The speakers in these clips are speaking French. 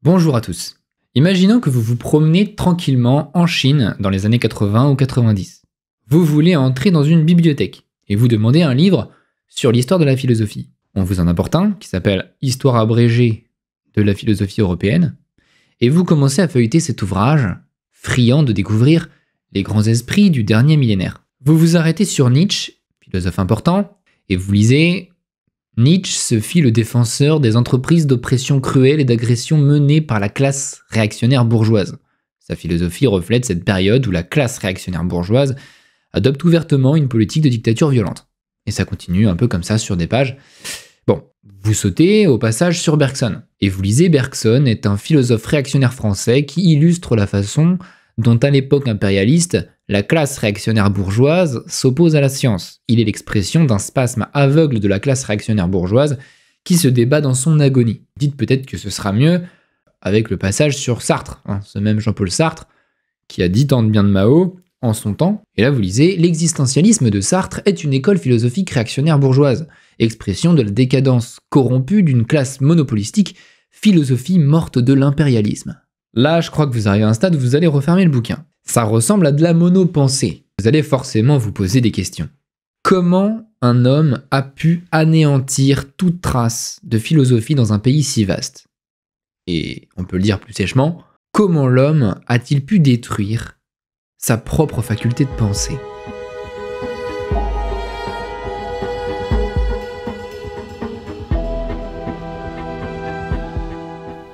Bonjour à tous. Imaginons que vous vous promenez tranquillement en Chine dans les années 80 ou 90. Vous voulez entrer dans une bibliothèque et vous demandez un livre sur l'histoire de la philosophie. On vous en apporte un qui s'appelle « Histoire abrégée de la philosophie européenne » et vous commencez à feuilleter cet ouvrage, friand de découvrir les grands esprits du dernier millénaire. Vous vous arrêtez sur Nietzsche, philosophe important, et vous lisez « Nietzsche se fit le défenseur des entreprises d'oppression cruelle et d'agression menées par la classe réactionnaire bourgeoise. Sa philosophie reflète cette période où la classe réactionnaire bourgeoise adopte ouvertement une politique de dictature violente. » Et ça continue un peu comme ça sur des pages. Bon, vous sautez au passage sur Bergson, et vous lisez Bergson est un philosophe réactionnaire français qui illustre la façon dont à l'époque impérialiste, la classe réactionnaire bourgeoise s'oppose à la science. Il est l'expression d'un spasme aveugle de la classe réactionnaire bourgeoise qui se débat dans son agonie. Dites peut-être que ce sera mieux avec le passage sur Sartre, ce même Jean-Paul Sartre, qui a dit tant de bien de Mao en son temps. Et là vous lisez « L'existentialisme de Sartre est une école philosophique réactionnaire bourgeoise, expression de la décadence corrompue d'une classe monopolistique, philosophie morte de l'impérialisme ». Là, je crois que vous arrivez à un stade où vous allez refermer le bouquin. Ça ressemble à de la monopensée. Vous allez forcément vous poser des questions. Comment un homme a pu anéantir toute trace de philosophie dans un pays si vaste? Et on peut le dire plus sèchement, comment l'homme a-t-il pu détruire sa propre faculté de penser?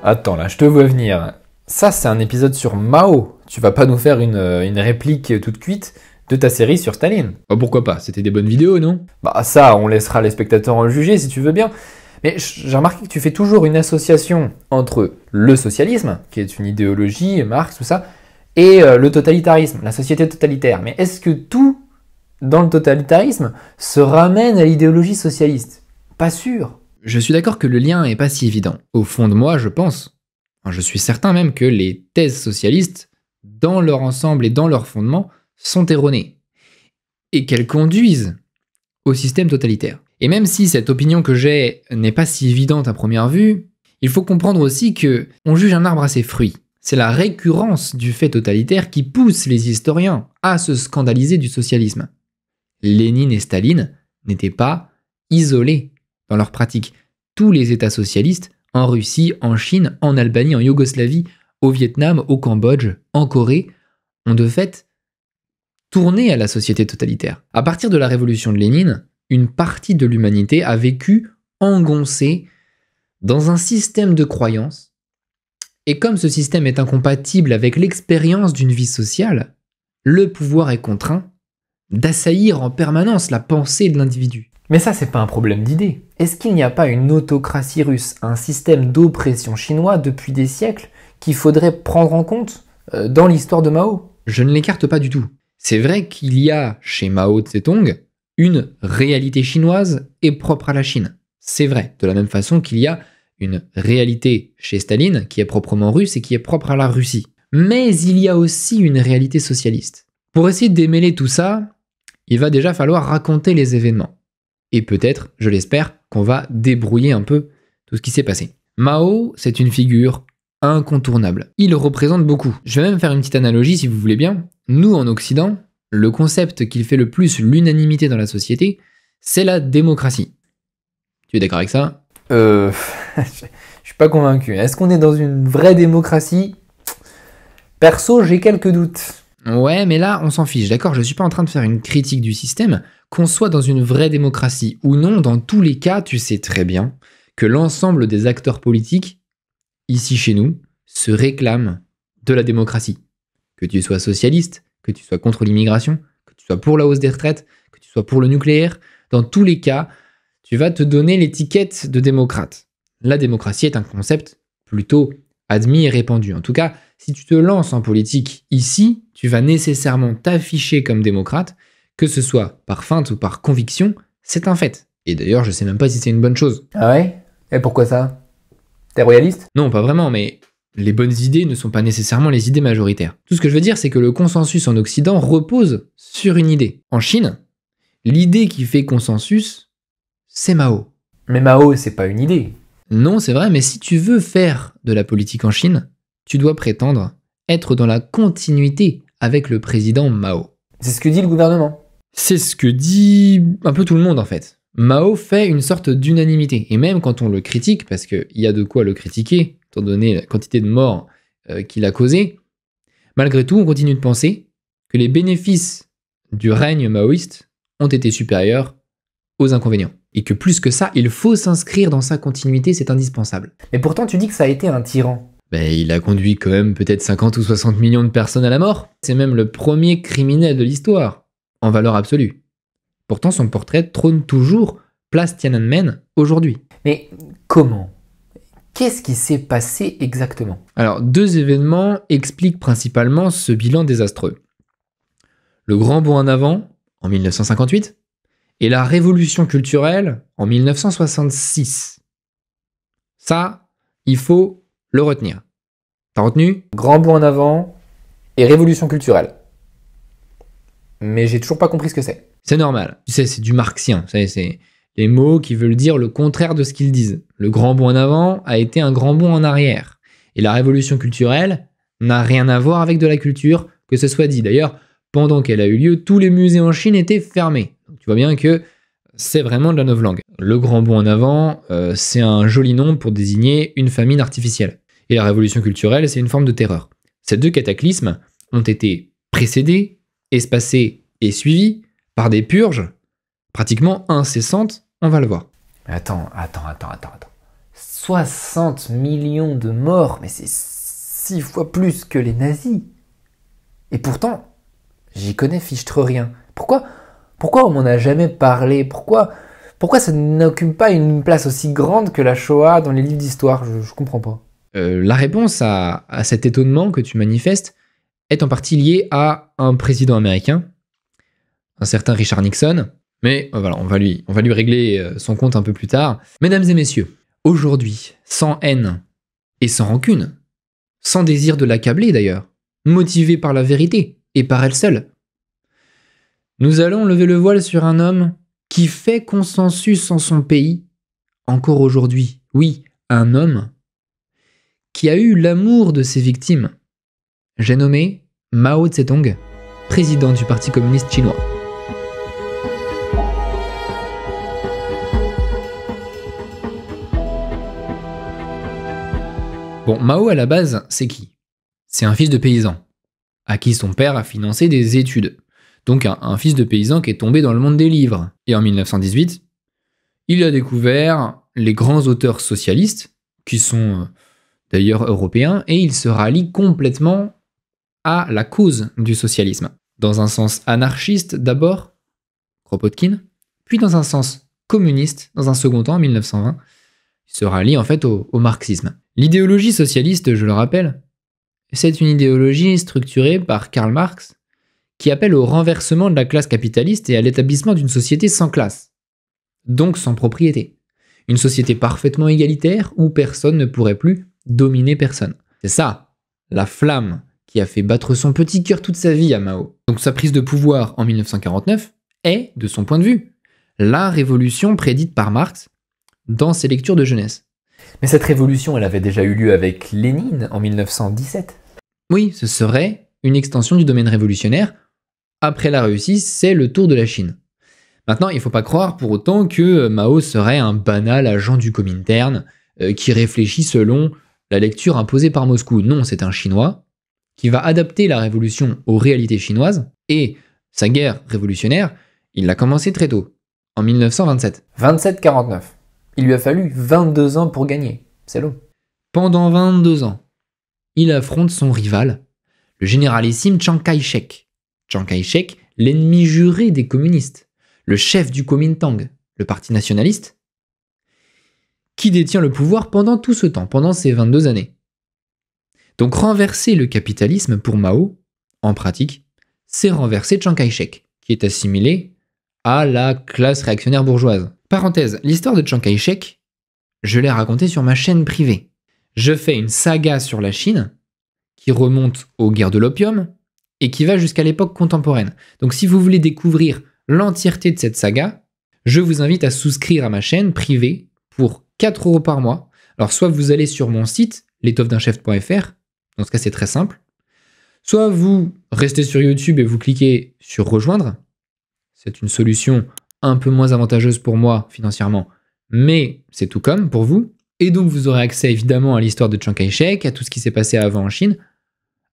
Attends là, je te vois venir. Ça, c'est un épisode sur Mao. Tu vas pas nous faire une réplique toute cuite de ta série sur Staline. Oh, pourquoi pas? C'était des bonnes vidéos, non? Bah ça, on laissera les spectateurs en juger si tu veux bien. Mais j'ai remarqué que tu fais toujours une association entre le socialisme, qui est une idéologie, Marx, tout ça, et le totalitarisme, la société totalitaire. Mais est-ce que tout, dans le totalitarisme, se ramène à l'idéologie socialiste? Pas sûr. Je suis d'accord que le lien est pas si évident. Au fond de moi, je pense... Je suis certain même que les thèses socialistes, dans leur ensemble et dans leur fondement, sont erronées, et qu'elles conduisent au système totalitaire. Et même si cette opinion que j'ai n'est pas si évidente à première vue, il faut comprendre aussi que on juge un arbre à ses fruits. C'est la récurrence du fait totalitaire qui pousse les historiens à se scandaliser du socialisme. Lénine et Staline n'étaient pas isolés dans leur pratique. Tous les États socialistes, en Russie, en Chine, en Albanie, en Yougoslavie, au Vietnam, au Cambodge, en Corée, ont de fait tourné à la société totalitaire. À partir de la révolution de Lénine, une partie de l'humanité a vécu engoncée dans un système de croyances, et comme ce système est incompatible avec l'expérience d'une vie sociale, le pouvoir est contraint d'assaillir en permanence la pensée de l'individu. Mais ça, c'est pas un problème d'idée. Est-ce qu'il n'y a pas une autocratie russe, un système d'oppression chinois depuis des siècles qu'il faudrait prendre en compte dans l'histoire de Mao? Je ne l'écarte pas du tout. C'est vrai qu'il y a chez Mao Tse-tung une réalité chinoise et propre à la Chine. C'est vrai, de la même façon qu'il y a une réalité chez Staline qui est proprement russe et qui est propre à la Russie. Mais il y a aussi une réalité socialiste. Pour essayer de démêler tout ça, il va déjà falloir raconter les événements. Et peut-être, je l'espère, qu'on va débrouiller un peu tout ce qui s'est passé. Mao, c'est une figure incontournable. Il représente beaucoup. Je vais même faire une petite analogie si vous voulez bien. Nous, en Occident, le concept qui fait le plus l'unanimité dans la société, c'est la démocratie. Tu es d'accord avec ça? Je suis pas convaincu. Est-ce qu'on est dans une vraie démocratie? Perso, j'ai quelques doutes. Ouais, mais là, on s'en fiche, d'accord? Je suis pas en train de faire une critique du système. Qu'on soit dans une vraie démocratie ou non, dans tous les cas, tu sais très bien que l'ensemble des acteurs politiques, ici chez nous, se réclament de la démocratie. Que tu sois socialiste, que tu sois contre l'immigration, que tu sois pour la hausse des retraites, que tu sois pour le nucléaire, dans tous les cas, tu vas te donner l'étiquette de démocrate. La démocratie est un concept plutôt admis et répandu. En tout cas, si tu te lances en politique ici, tu vas nécessairement t'afficher comme démocrate, que ce soit par feinte ou par conviction, c'est un fait. Et d'ailleurs, je sais même pas si c'est une bonne chose. Ah ouais? Et pourquoi ça? T'es royaliste? Non, pas vraiment, mais les bonnes idées ne sont pas nécessairement les idées majoritaires. Tout ce que je veux dire, c'est que le consensus en Occident repose sur une idée. En Chine, l'idée qui fait consensus, c'est Mao. Mais Mao, c'est pas une idée. Non, c'est vrai, mais si tu veux faire de la politique en Chine, tu dois prétendre être dans la continuité avec le président Mao. C'est ce que dit le gouvernement. C'est ce que dit un peu tout le monde en fait. Mao fait une sorte d'unanimité, et même quand on le critique, parce qu'il y a de quoi le critiquer, étant donné la quantité de morts qu'il a causé, malgré tout, on continue de penser que les bénéfices du règne maoïste ont été supérieurs aux inconvénients. Et que plus que ça, il faut s'inscrire dans sa continuité, c'est indispensable. Mais pourtant, tu dis que ça a été un tyran. Il a conduit quand même peut-être 50 ou 60 millions de personnes à la mort. C'est même le premier criminel de l'histoire, en valeur absolue. Pourtant, son portrait trône toujours place Tiananmen aujourd'hui. Mais comment ? Qu'est-ce qui s'est passé exactement ? Alors, 2 événements expliquent principalement ce bilan désastreux. Le grand bond en avant, en 1958, et la révolution culturelle, en 1966. Ça, il faut le retenir. T'as retenu ? Grand bond en avant et révolution culturelle. Mais j'ai toujours pas compris ce que c'est. C'est normal. Tu sais, c'est du marxien. C'est les mots qui veulent dire le contraire de ce qu'ils disent. Le grand bond en avant a été un grand bond en arrière. Et la révolution culturelle n'a rien à voir avec de la culture, que ce soit dit. D'ailleurs, pendant qu'elle a eu lieu, tous les musées en Chine étaient fermés. Donc, tu vois bien que c'est vraiment de la novlangue. Le grand bond en avant, c'est un joli nom pour désigner une famine artificielle. Et la révolution culturelle, c'est une forme de terreur. Ces 2 cataclysmes ont été précédés, espacés et suivis par des purges pratiquement incessantes, on va le voir. Attends. 60 millions de morts, mais c'est 6 fois plus que les nazis. Et pourtant, j'y connais fichtre rien. Pourquoi on m'en a jamais parlé ? Pourquoi ça n'occupe pas une place aussi grande que la Shoah dans les livres d'histoire ? Je comprends pas. La réponse à cet étonnement que tu manifestes est en partie liée à un président américain, un certain Richard Nixon, mais voilà, on va lui régler son compte un peu plus tard. Mesdames et messieurs, aujourd'hui, sans haine et sans rancune, sans désir de l'accabler d'ailleurs, motivé par la vérité et par elle seule, nous allons lever le voile sur un homme qui fait consensus en son pays, encore aujourd'hui. Oui, un homme qui a eu l'amour de ses victimes. J'ai nommé Mao Tse-tung, président du Parti communiste chinois. Bon, Mao à la base, c'est qui ? C'est un fils de paysan, à qui son père a financé des études. Donc un fils de paysan qui est tombé dans le monde des livres. Et en 1918, il a découvert les grands auteurs socialistes, qui sont d'ailleurs européens, et il se rallie complètement à la cause du socialisme. Dans un sens anarchiste d'abord, Kropotkin, puis dans un sens communiste, dans un second temps, en 1920, il se rallie en fait au marxisme. L'idéologie socialiste, je le rappelle, c'est une idéologie structurée par Karl Marx, qui appelle au renversement de la classe capitaliste et à l'établissement d'une société sans classe, donc sans propriété. Une société parfaitement égalitaire où personne ne pourrait plus dominer personne. C'est ça, la flamme qui a fait battre son petit cœur toute sa vie à Mao. Donc sa prise de pouvoir en 1949 est, de son point de vue, la révolution prédite par Marx dans ses lectures de jeunesse. Mais cette révolution, elle avait déjà eu lieu avec Lénine en 1917. Oui, ce serait une extension du domaine révolutionnaire. Après la Russie, c'est le tour de la Chine. Maintenant, il ne faut pas croire pour autant que Mao serait un banal agent du Comintern qui réfléchit selon la lecture imposée par Moscou. Non, c'est un Chinois qui va adapter la révolution aux réalités chinoises et sa guerre révolutionnaire, il l'a commencé très tôt, en 1927. 27-49. Il lui a fallu 22 ans pour gagner. C'est long. Pendant 22 ans, il affronte son rival, le généralissime Chiang Kai-shek. Chiang Kai-shek, l'ennemi juré des communistes, le chef du Kuomintang, le parti nationaliste, qui détient le pouvoir pendant tout ce temps, pendant ces 22 années. Donc renverser le capitalisme pour Mao, en pratique, c'est renverser Chiang Kai-shek, qui est assimilé à la classe réactionnaire bourgeoise. Parenthèse, l'histoire de Chiang Kai-shek, je l'ai racontée sur ma chaîne privée. Je fais une saga sur la Chine qui remonte aux guerres de l'opium et qui va jusqu'à l'époque contemporaine. Donc si vous voulez découvrir l'entièreté de cette saga, je vous invite à souscrire à ma chaîne privée pour 4 € par mois, Alors soit vous allez sur mon site, l'étoffedunchef.fr, dans ce cas c'est très simple, soit vous restez sur YouTube et vous cliquez sur rejoindre, c'est une solution un peu moins avantageuse pour moi financièrement, mais c'est tout comme pour vous, et donc vous aurez accès évidemment à l'histoire de Chiang Kai-shek, à tout ce qui s'est passé avant en Chine,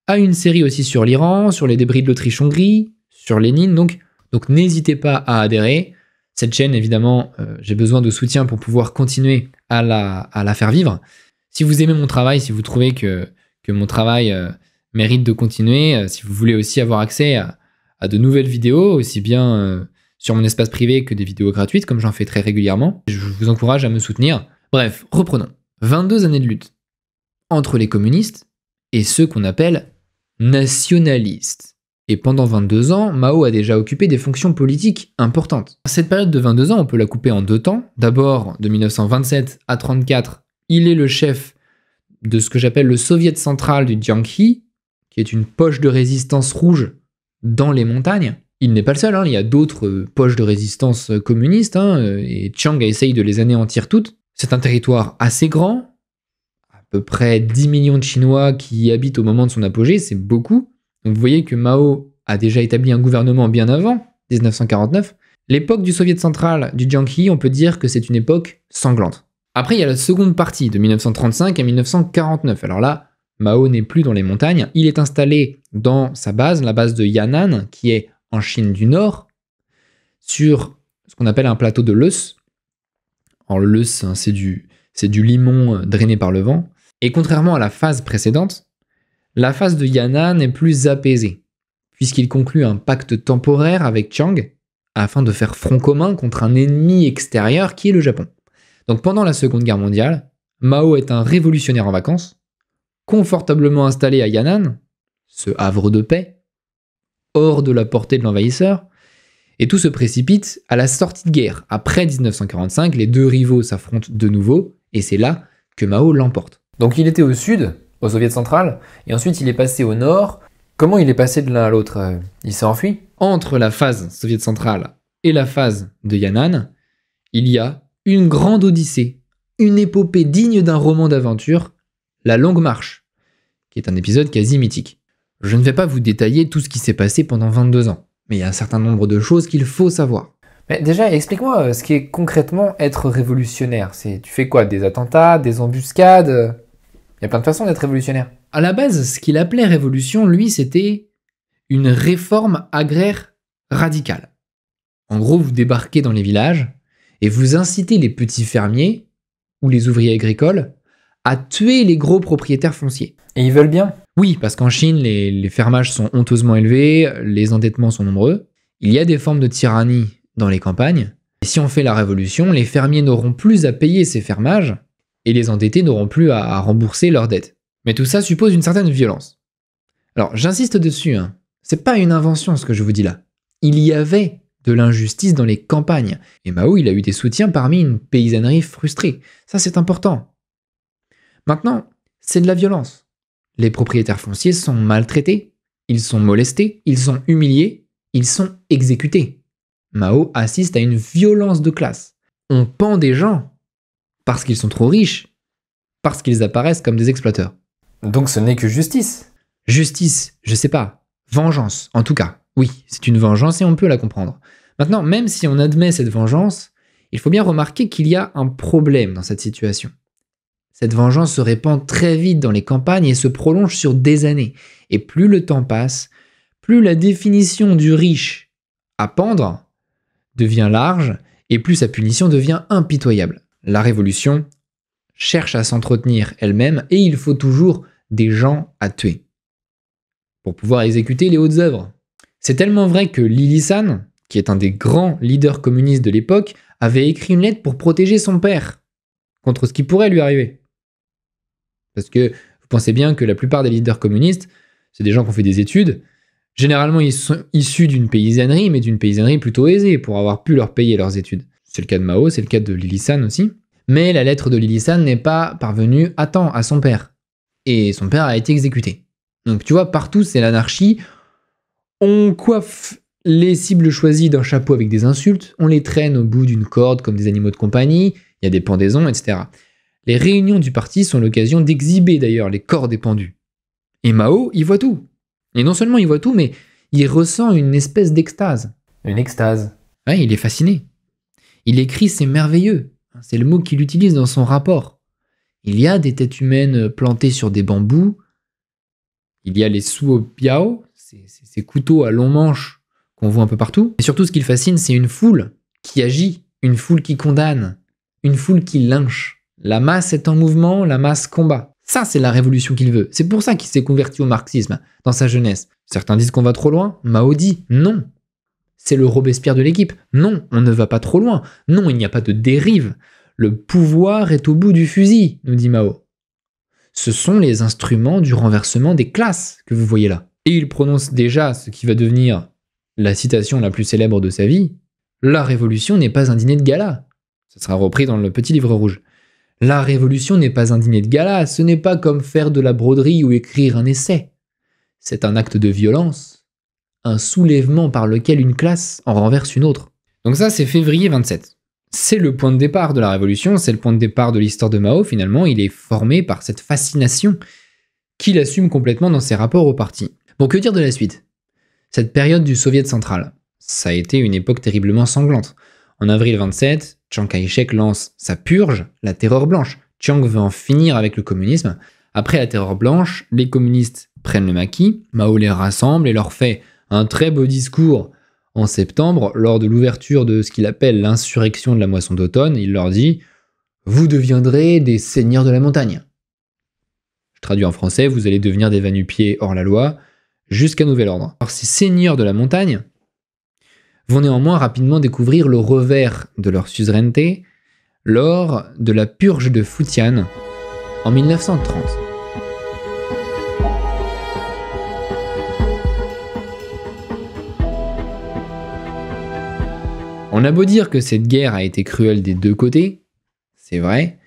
à une série aussi sur l'Iran, sur les débris de l'Autriche-Hongrie, sur Lénine, donc n'hésitez pas à adhérer. Cette chaîne, évidemment, j'ai besoin de soutien pour pouvoir continuer à la faire vivre. Si vous aimez mon travail, si vous trouvez que mon travail mérite de continuer, si vous voulez aussi avoir accès à de nouvelles vidéos, aussi bien sur mon espace privé que des vidéos gratuites, comme j'en fais très régulièrement, je vous encourage à me soutenir. Bref, reprenons. 22 années de lutte entre les communistes et ceux qu'on appelle nationalistes. Et pendant 22 ans, Mao a déjà occupé des fonctions politiques importantes. Cette période de 22 ans, on peut la couper en deux temps. D'abord, de 1927 à 1934, il est le chef de ce que j'appelle le Soviet central du Jiangxi, qui est une poche de résistance rouge dans les montagnes. Il n'est pas le seul, il y a d'autres poches de résistance communistes, et Chiang essaye de les anéantir toutes. C'est un territoire assez grand, à peu près 10 millions de Chinois qui y habitent au moment de son apogée, c'est beaucoup. Donc vous voyez que Mao a déjà établi un gouvernement bien avant, 1949. L'époque du Soviet central du Jiangxi, on peut dire que c'est une époque sanglante. Après, il y a la seconde partie, de 1935 à 1949. Alors là, Mao n'est plus dans les montagnes, il est installé dans sa base, la base de Yan'an, qui est en Chine du Nord, sur ce qu'on appelle un plateau de Leuce. Alors le Leuce, c'est du limon drainé par le vent. Et contrairement à la phase précédente, la phase de Yan'an est plus apaisée, puisqu'il conclut un pacte temporaire avec Chiang afin de faire front commun contre un ennemi extérieur qui est le Japon. Donc pendant la Seconde Guerre mondiale, Mao est un révolutionnaire en vacances, confortablement installé à Yan'an, ce havre de paix, hors de la portée de l'envahisseur, et tout se précipite à la sortie de guerre. Après 1945, les deux rivaux s'affrontent de nouveau, et c'est là que Mao l'emporte. Donc il était au sud, au Soviet central, et ensuite il est passé au nord. Comment il est passé de l'un à l'autre? Il s'est enfui? Entre la phase Soviet centrale et la phase de Yan'an, il y a une grande odyssée, une épopée digne d'un roman d'aventure, La Longue Marche, qui est un épisode quasi mythique. Je ne vais pas vous détailler tout ce qui s'est passé pendant 22 ans, mais il y a un certain nombre de choses qu'il faut savoir. Mais déjà, explique-moi ce qui est concrètement être révolutionnaire. Tu fais quoi? Des attentats, des embuscades? Il y a plein de façons d'être révolutionnaire. À la base, ce qu'il appelait révolution, lui, c'était une réforme agraire radicale. En gros, vous débarquez dans les villages et vous incitez les petits fermiers ou les ouvriers agricoles à tuer les gros propriétaires fonciers. Et ils veulent bien? Oui, parce qu'en Chine, les fermages sont honteusement élevés, les endettements sont nombreux. Il y a des formes de tyrannie dans les campagnes. Et si on fait la révolution, les fermiers n'auront plus à payer ces fermages et les endettés n'auront plus à rembourser leurs dettes. Mais tout ça suppose une certaine violence. Alors, j'insiste dessus, c'est pas une invention ce que je vous dis là. Il y avait de l'injustice dans les campagnes, et Mao, il a eu des soutiens parmi une paysannerie frustrée. Ça, c'est important. Maintenant, c'est de la violence. Les propriétaires fonciers sont maltraités, ils sont molestés, ils sont humiliés, ils sont exécutés. Mao assiste à une violence de classe. On pend des gens parce qu'ils sont trop riches, parce qu'ils apparaissent comme des exploiteurs. Donc ce n'est que justice. Justice, je sais pas. Vengeance, en tout cas. Oui, c'est une vengeance et on peut la comprendre. Maintenant, même si on admet cette vengeance, il faut bien remarquer qu'il y a un problème dans cette situation. Cette vengeance se répand très vite dans les campagnes et se prolonge sur des années. Et plus le temps passe, plus la définition du riche à pendre devient large et plus sa punition devient impitoyable. La révolution cherche à s'entretenir elle-même et il faut toujours des gens à tuer pour pouvoir exécuter les hautes œuvres. C'est tellement vrai que Lilisan, qui est un des grands leaders communistes de l'époque, avait écrit une lettre pour protéger son père contre ce qui pourrait lui arriver. Parce que vous pensez bien que la plupart des leaders communistes, c'est des gens qui ont fait des études. Généralement, ils sont issus d'une paysannerie, mais d'une paysannerie plutôt aisée pour avoir pu leur payer leurs études. C'est le cas de Mao, c'est le cas de Lilisan aussi. Mais la lettre de Lilisan n'est pas parvenue à temps à son père. Et son père a été exécuté. Donc tu vois, partout c'est l'anarchie. On coiffe les cibles choisies d'un chapeau avec des insultes, on les traîne au bout d'une corde comme des animaux de compagnie, il y a des pendaisons, etc. Les réunions du parti sont l'occasion d'exhiber d'ailleurs les corps des pendus. Et Mao, il voit tout. Et non seulement il voit tout, mais il ressent une espèce d'extase. Une extase. Ouais, il est fasciné. Il écrit, c'est merveilleux. C'est le mot qu'il utilise dans son rapport. Il y a des têtes humaines plantées sur des bambous. Il y a les suo biao, ces couteaux à long manche qu'on voit un peu partout. Et surtout, ce qui le fascine, c'est une foule qui agit, une foule qui condamne, une foule qui lynche. La masse est en mouvement, la masse combat. Ça, c'est la révolution qu'il veut. C'est pour ça qu'il s'est converti au marxisme dans sa jeunesse. Certains disent qu'on va trop loin. Mao dit non. C'est le Robespierre de l'équipe. Non, on ne va pas trop loin. Non, il n'y a pas de dérive. Le pouvoir est au bout du fusil, nous dit Mao. Ce sont les instruments du renversement des classes que vous voyez là. Et il prononce déjà ce qui va devenir la citation la plus célèbre de sa vie. La révolution n'est pas un dîner de gala. Ça sera repris dans le petit livre rouge. La révolution n'est pas un dîner de gala, ce n'est pas comme faire de la broderie ou écrire un essai. C'est un acte de violence, un soulèvement par lequel une classe en renverse une autre. Donc ça, c'est février 27. C'est le point de départ de la révolution, c'est le point de départ de l'histoire de Mao finalement. Il est formé par cette fascination qu'il assume complètement dans ses rapports au parti. Bon, que dire de la suite? Cette période du Soviet central, ça a été une époque terriblement sanglante. En avril 27, Chiang Kai-shek lance sa purge, la terreur blanche. Chiang veut en finir avec le communisme. Après la terreur blanche, les communistes prennent le maquis, Mao les rassemble et leur fait un très beau discours en septembre lors de l'ouverture de ce qu'il appelle l'insurrection de la moisson d'automne. Il leur dit « Vous deviendrez des seigneurs de la montagne ». Je traduis en français, vous allez devenir des va-nu-pieds hors la loi jusqu'à nouvel ordre. Alors ces seigneurs de la montagne vont néanmoins rapidement découvrir le revers de leur suzeraineté lors de la purge de Futian en 1930. On a beau dire que cette guerre a été cruelle des deux côtés, c'est vrai,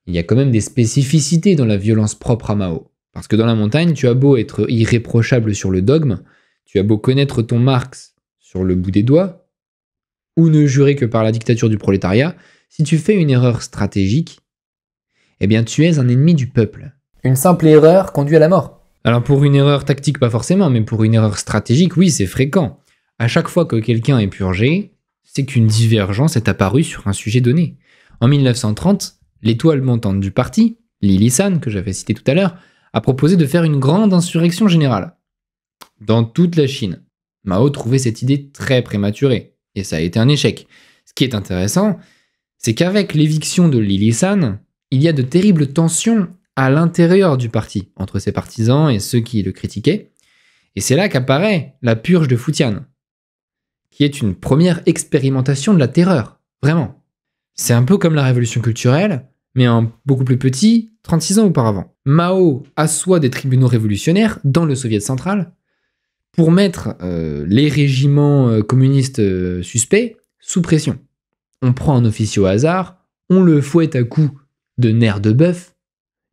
il y a quand même des spécificités dans la violence propre à Mao. Parce que dans la montagne, tu as beau être irréprochable sur le dogme, tu as beau connaître ton Marx sur le bout des doigts, ou ne jurer que par la dictature du prolétariat, si tu fais une erreur stratégique, eh bien tu es un ennemi du peuple. Une simple erreur conduit à la mort. Alors pour une erreur tactique, pas forcément, mais pour une erreur stratégique, oui, c'est fréquent. À chaque fois que quelqu'un est purgé, c'est qu'une divergence est apparue sur un sujet donné. En 1930, l'étoile montante du parti, Lili San, que j'avais cité tout à l'heure, a proposé de faire une grande insurrection générale dans toute la Chine. Mao trouvait cette idée très prématurée, et ça a été un échec. Ce qui est intéressant, c'est qu'avec l'éviction de Lili San, il y a de terribles tensions à l'intérieur du parti, entre ses partisans et ceux qui le critiquaient, et c'est là qu'apparaît la purge de Futian, qui est une première expérimentation de la terreur, vraiment. C'est un peu comme la révolution culturelle, mais en beaucoup plus petit, 36 ans auparavant. Mao assoit des tribunaux révolutionnaires dans le Soviet central pour mettre les régiments communistes suspects sous pression. On prend un officier au hasard, on le fouette à coups de nerfs de bœuf,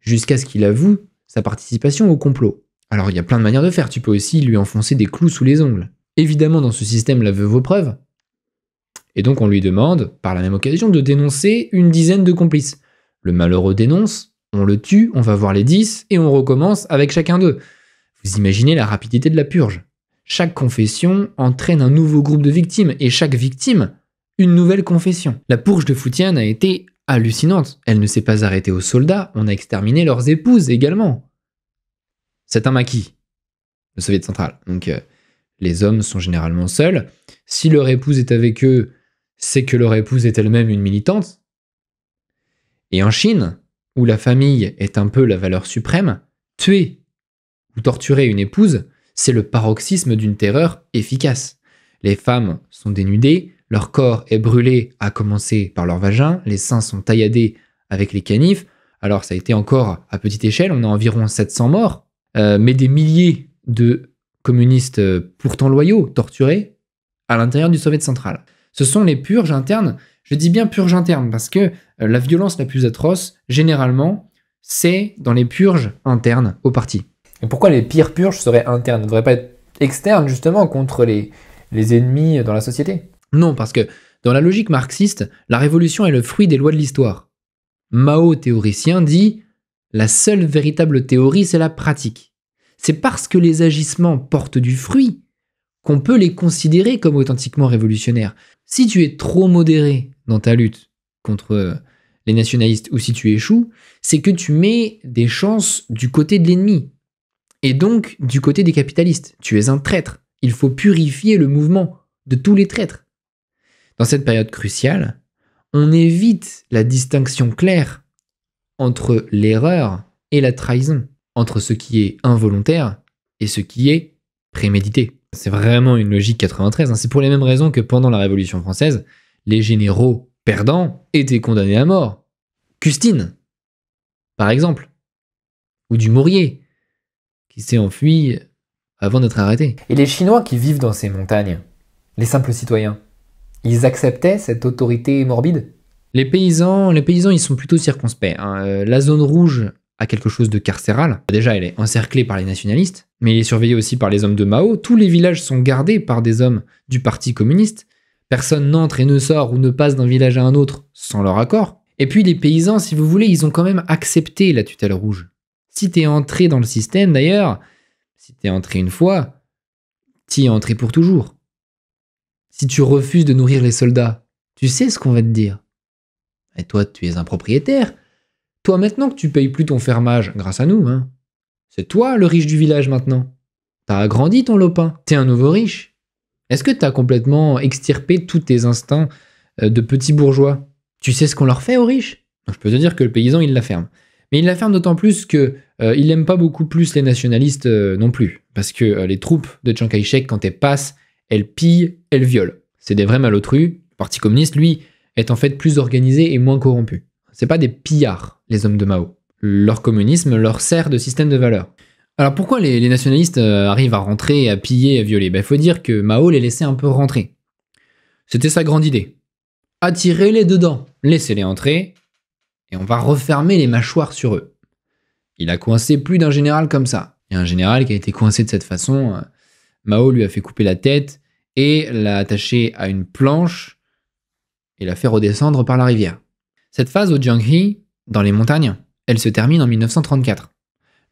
jusqu'à ce qu'il avoue sa participation au complot. Alors il y a plein de manières de faire, tu peux aussi lui enfoncer des clous sous les ongles. Évidemment, dans ce système, l'aveu vaut preuve. Et donc on lui demande, par la même occasion, de dénoncer une dizaine de complices. Le malheureux dénonce, on le tue, on va voir les 10, et on recommence avec chacun d'eux. Vous imaginez la rapidité de la purge. Chaque confession entraîne un nouveau groupe de victimes, et chaque victime, une nouvelle confession. La purge de Futian a été hallucinante. Elle ne s'est pas arrêtée aux soldats, on a exterminé leurs épouses également. C'est un maquis, le Soviet central. Donc les hommes sont généralement seuls. Si leur épouse est avec eux, c'est que leur épouse est elle-même une militante. Et en Chine, où la famille est un peu la valeur suprême, tuer ou torturer une épouse, c'est le paroxysme d'une terreur efficace. Les femmes sont dénudées, leur corps est brûlé à commencer par leur vagin, les seins sont tailladés avec les canifs. Alors ça a été encore à petite échelle, on a environ 700 morts, mais des milliers de communistes pourtant loyaux torturés à l'intérieur du Soviet central. Ce sont les purges internes, je dis bien purges internes, parce que la violence la plus atroce, généralement, c'est dans les purges internes au parti. Et pourquoi les pires purges seraient internes? Ne devraient pas être externes, justement, contre les ennemis dans la société? Non, parce que dans la logique marxiste, la révolution est le fruit des lois de l'histoire. Mao, théoricien, dit « La seule véritable théorie, c'est la pratique. C'est parce que les agissements portent du fruit qu'on peut les considérer comme authentiquement révolutionnaires. Si tu es trop modéré dans ta lutte contre les nationalistes ou si tu échoues, c'est que tu mets des chances du côté de l'ennemi et donc du côté des capitalistes. Tu es un traître. Il faut purifier le mouvement de tous les traîtres. » Dans cette période cruciale, on évite la distinction claire entre l'erreur et la trahison, entre ce qui est involontaire et ce qui est prémédité. C'est vraiment une logique 93. C'est pour les mêmes raisons que pendant la Révolution française, les généraux perdants étaient condamnés à mort. Custine, par exemple, ou Dumouriez, qui s'est enfui avant d'être arrêté. Et les Chinois qui vivent dans ces montagnes, les simples citoyens, ils acceptaient cette autorité morbide ? Les paysans, ils sont plutôt circonspects. La zone rouge a quelque chose de carcéral. Déjà, elle est encerclée par les nationalistes, mais elle est surveillée aussi par les hommes de Mao. Tous les villages sont gardés par des hommes du Parti communiste. Personne n'entre et ne sort ou ne passe d'un village à un autre sans leur accord. Et puis les paysans, si vous voulez, ils ont quand même accepté la tutelle rouge. Si t'es entré dans le système, d'ailleurs, si t'es entré une fois, t'y es entré pour toujours. Si tu refuses de nourrir les soldats, tu sais ce qu'on va te dire. Et toi, tu es un propriétaire. Toi, maintenant que tu payes plus ton fermage grâce à nous, c'est toi le riche du village maintenant. T'as agrandi ton lopin. T'es un nouveau riche. Est-ce que t'as complètement extirpé tous tes instincts de petit bourgeois ? Tu sais ce qu'on leur fait aux riches ? Je peux te dire que le paysan, il la ferme. Mais il la ferme d'autant plus qu'il n'aime pas beaucoup plus les nationalistes non plus. Parce que les troupes de Chiang Kai-shek, quand elles passent, elles pillent, elles violent. C'est des vrais malotrus. Le Parti communiste, lui, est en fait plus organisé et moins corrompu. C'est pas des pillards, les hommes de Mao. Leur communisme leur sert de système de valeurs. Alors pourquoi les nationalistes arrivent à rentrer, à piller, à violer ? Il faut dire que Mao les laissait un peu rentrer. C'était sa grande idée. Attirez-les dedans, laissez-les entrer, et on va refermer les mâchoires sur eux. Il a coincé plus d'un général comme ça. Il y a un général qui a été coincé de cette façon. Mao lui a fait couper la tête et l'a attaché à une planche et l'a fait redescendre par la rivière. Cette phase au Jianghe, dans les montagnes, elle se termine en 1934.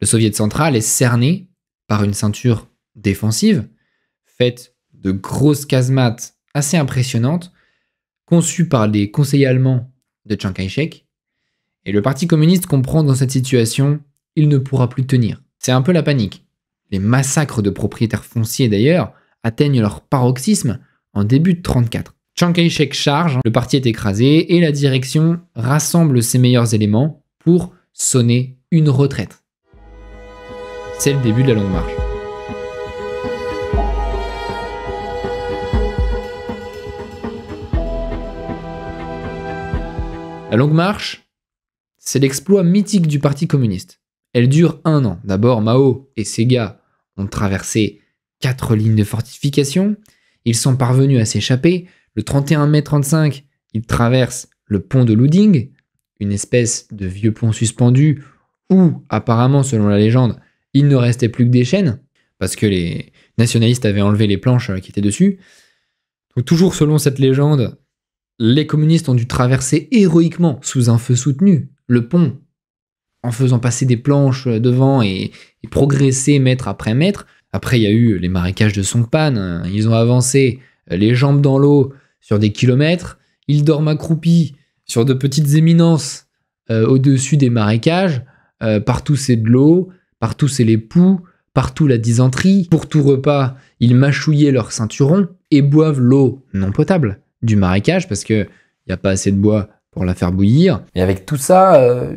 Le Soviet central est cerné par une ceinture défensive, faite de grosses casemates assez impressionnantes, conçues par les conseillers allemands de Chiang Kai-shek. Et le Parti communiste comprend dans cette situation, il ne pourra plus tenir. C'est un peu la panique. Les massacres de propriétaires fonciers d'ailleurs atteignent leur paroxysme en début de 1934. Chiang Kai-shek charge, le parti est écrasé et la direction rassemble ses meilleurs éléments pour sonner une retraite. C'est le début de la longue marche. La longue marche, c'est l'exploit mythique du Parti communiste. Elle dure 1 an. D'abord, Mao et ses gars ont traversé 4 lignes de fortification. Ils sont parvenus à s'échapper. Le 31 mai 1935, ils traversent le pont de Luding, une espèce de vieux pont suspendu où, apparemment, selon la légende, il ne restait plus que des chaînes, parce que les nationalistes avaient enlevé les planches qui étaient dessus. Donc, toujours selon cette légende, les communistes ont dû traverser héroïquement, sous un feu soutenu, le pont, en faisant passer des planches devant et progresser mètre après mètre. Après, il y a eu les marécages de Songpan, ils ont avancé les jambes dans l'eau sur des kilomètres, ils dorment accroupis sur de petites éminences au-dessus des marécages, partout c'est de l'eau, partout c'est les poux, partout la dysenterie. Pour tout repas, ils mâchouillaient leur ceinturon et boivent l'eau non potable du marécage parce qu'il n'y a pas assez de bois pour la faire bouillir. Et avec tout ça,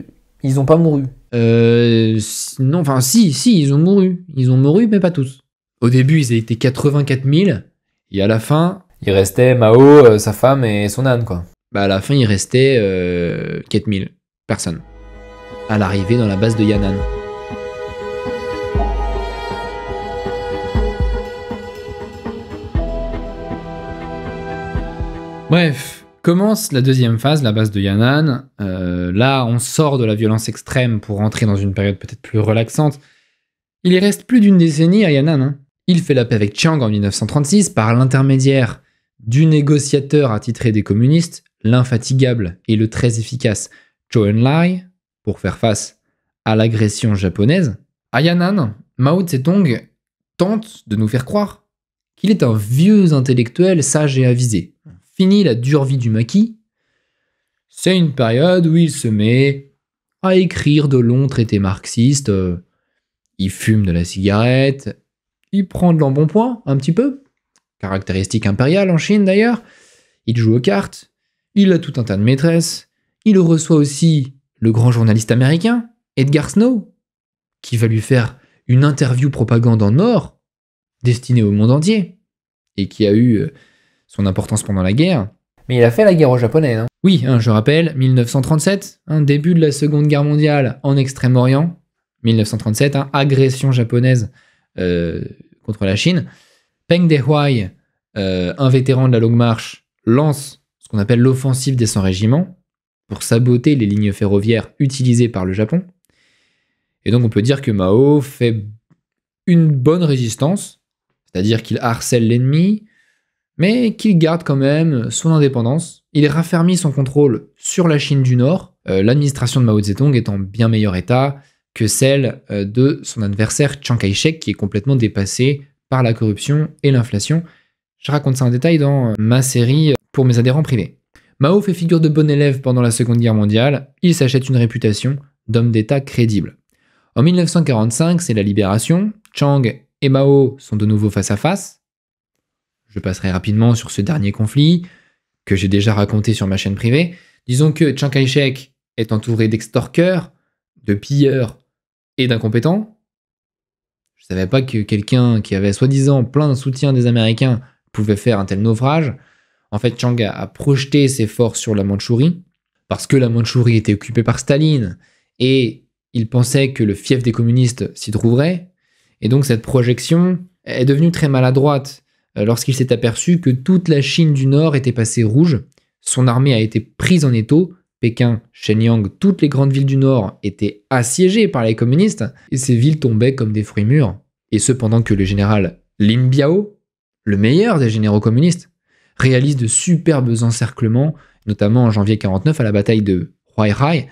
ils n'ont pas mouru. Non, enfin si, ils ont mouru. Ils ont mouru, mais pas tous. Au début, ils étaient 84 000, et à la fin... Il restait Mao, sa femme et son âne, quoi. À la fin, il restait 4000 personnes. À l'arrivée dans la base de Yan'an. Bref, commence la deuxième phase, la base de Yan'an. Là, on sort de la violence extrême pour rentrer dans une période peut-être plus relaxante. Il y reste plus d'une décennie à Yan'an. Il fait la paix avec Chiang en 1936 par l'intermédiaire du négociateur attitré des communistes, l'infatigable et le très efficace Zhou Enlai, pour faire face à l'agression japonaise. À Yan'an, Mao Tse-tung tente de nous faire croire qu'il est un vieux intellectuel sage et avisé. Fini la dure vie du maquis, c'est une période où il se met à écrire de longs traités marxistes, il fume de la cigarette, il prend de l'embonpoint un petit peu, caractéristique impériale en Chine d'ailleurs, il joue aux cartes, il a tout un tas de maîtresses, il reçoit aussi le grand journaliste américain, Edgar Snow, qui va lui faire une interview propagande en or, destinée au monde entier, et qui a eu son importance pendant la guerre. Mais il a fait la guerre aux Japonais, non? Oui, je rappelle, 1937, début de la Seconde Guerre mondiale en Extrême-Orient. 1937, agression japonaise contre la Chine. Peng Dehuai, un vétéran de la Longue Marche, lance ce qu'on appelle l'offensive des 100 régiments pour saboter les lignes ferroviaires utilisées par le Japon. Et donc on peut dire que Mao fait une bonne résistance, c'est-à-dire qu'il harcèle l'ennemi, mais qu'il garde quand même son indépendance. Il raffermit son contrôle sur la Chine du Nord, l'administration de Mao Tse-tung est en bien meilleur état que celle de son adversaire Chiang Kai-shek, qui est complètement dépassé par la corruption et l'inflation. Je raconte ça en détail dans ma série pour mes adhérents privés. Mao fait figure de bon élève pendant la Seconde Guerre mondiale, il s'achète une réputation d'homme d'État crédible. En 1945, c'est la libération, Chiang et Mao sont de nouveau face à face. Je passerai rapidement sur ce dernier conflit, que j'ai déjà raconté sur ma chaîne privée. Disons que Chiang Kai-shek est entouré d'extorqueurs, de pilleurs et d'incompétents. Je ne savais pas que quelqu'un qui avait soi-disant plein de soutien des Américains pouvait faire un tel naufrage. En fait, Chiang a projeté ses forces sur la Mandchourie, parce que la Mandchourie était occupée par Staline, et il pensait que le fief des communistes s'y trouverait. Et donc cette projection est devenue très maladroite lorsqu'il s'est aperçu que toute la Chine du Nord était passée rouge. Son armée a été prise en étau. Pékin, Shenyang, toutes les grandes villes du Nord étaient assiégées par les communistes, et ces villes tombaient comme des fruits mûrs. Et ce, pendant que le général Lin Biao, le meilleur des généraux communistes, réalise de superbes encerclements, notamment en janvier 49 à la bataille de Huairai,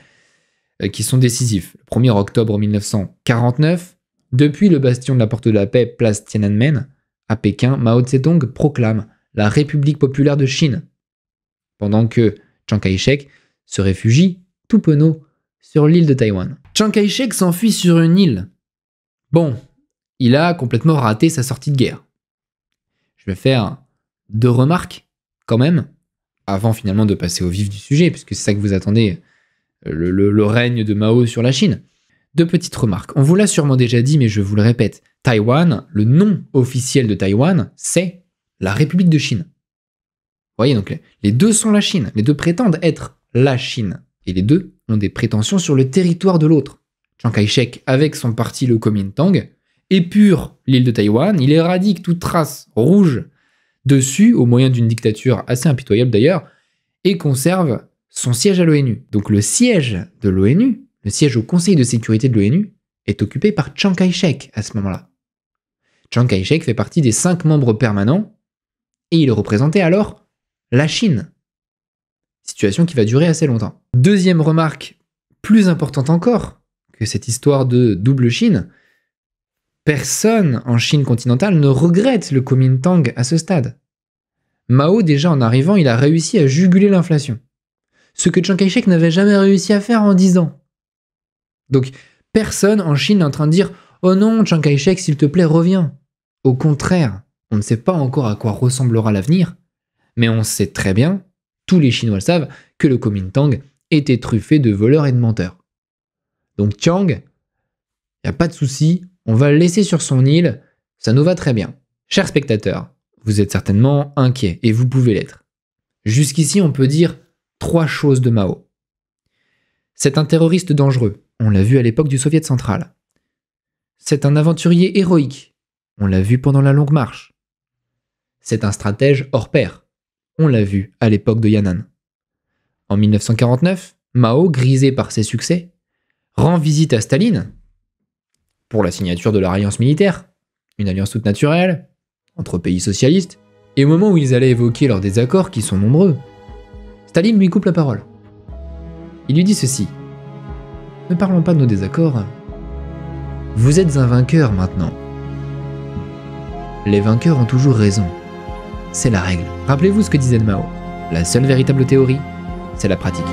qui sont décisifs. Le 1er octobre 1949, depuis le bastion de la Porte de la Paix, place Tiananmen, à Pékin, Mao Tse-tung proclame la République populaire de Chine, pendant que Chiang Kai-shek se réfugie, tout penaud, sur l'île de Taïwan. Chiang Kai-shek s'enfuit sur une île. Bon, il a complètement raté sa sortie de guerre. Je vais faire 2 remarques, quand même, avant finalement de passer au vif du sujet, puisque c'est ça que vous attendez, le règne de Mao sur la Chine. 2 petites remarques. On vous l'a sûrement déjà dit, mais je vous le répète. Taïwan, le nom officiel de Taïwan, c'est la République de Chine. Vous voyez, donc les deux sont la Chine. Les deux prétendent être la Chine. Et les deux ont des prétentions sur le territoire de l'autre. Chiang Kai-shek, avec son parti le Kuomintang, épure l'île de Taïwan, il éradique toute trace rouge dessus, au moyen d'une dictature assez impitoyable d'ailleurs, et conserve son siège à l'ONU. Donc le siège de l'ONU, le siège au Conseil de sécurité de l'ONU, est occupé par Chiang Kai-shek à ce moment-là. Chiang Kai-shek fait partie des 5 membres permanents, et il représentait alors la Chine. Situation qui va durer assez longtemps. Deuxième remarque, plus importante encore que cette histoire de double Chine, personne en Chine continentale ne regrette le Kuomintang à ce stade. Mao, déjà en arrivant, il a réussi à juguler l'inflation. Ce que Chiang Kai-shek n'avait jamais réussi à faire en 10 ans. Donc, personne en Chine est en train de dire « Oh non, Chiang Kai-shek, s'il te plaît, reviens ». Au contraire, on ne sait pas encore à quoi ressemblera l'avenir, mais on sait très bien, tous les Chinois le savent, que le Kuomintang était truffé de voleurs et de menteurs. Donc Chiang, il n'y a pas de souci, on va le laisser sur son île, ça nous va très bien. Chers spectateurs, vous êtes certainement inquiets, et vous pouvez l'être. Jusqu'ici, on peut dire 3 choses de Mao. C'est un terroriste dangereux, on l'a vu à l'époque du Soviet central. C'est un aventurier héroïque, on l'a vu pendant la Longue Marche. C'est un stratège hors pair, on l'a vu à l'époque de Yan'an. En 1949, Mao, grisé par ses succès, rend visite à Staline pour la signature de l'alliance militaire, une alliance toute naturelle, entre pays socialistes, et au moment où ils allaient évoquer leurs désaccords, qui sont nombreux, Staline lui coupe la parole. Il lui dit ceci. Ne parlons pas de nos désaccords. Vous êtes un vainqueur maintenant. Les vainqueurs ont toujours raison. C'est la règle. Rappelez-vous ce que disait Mao. La seule véritable théorie, c'est la pratique.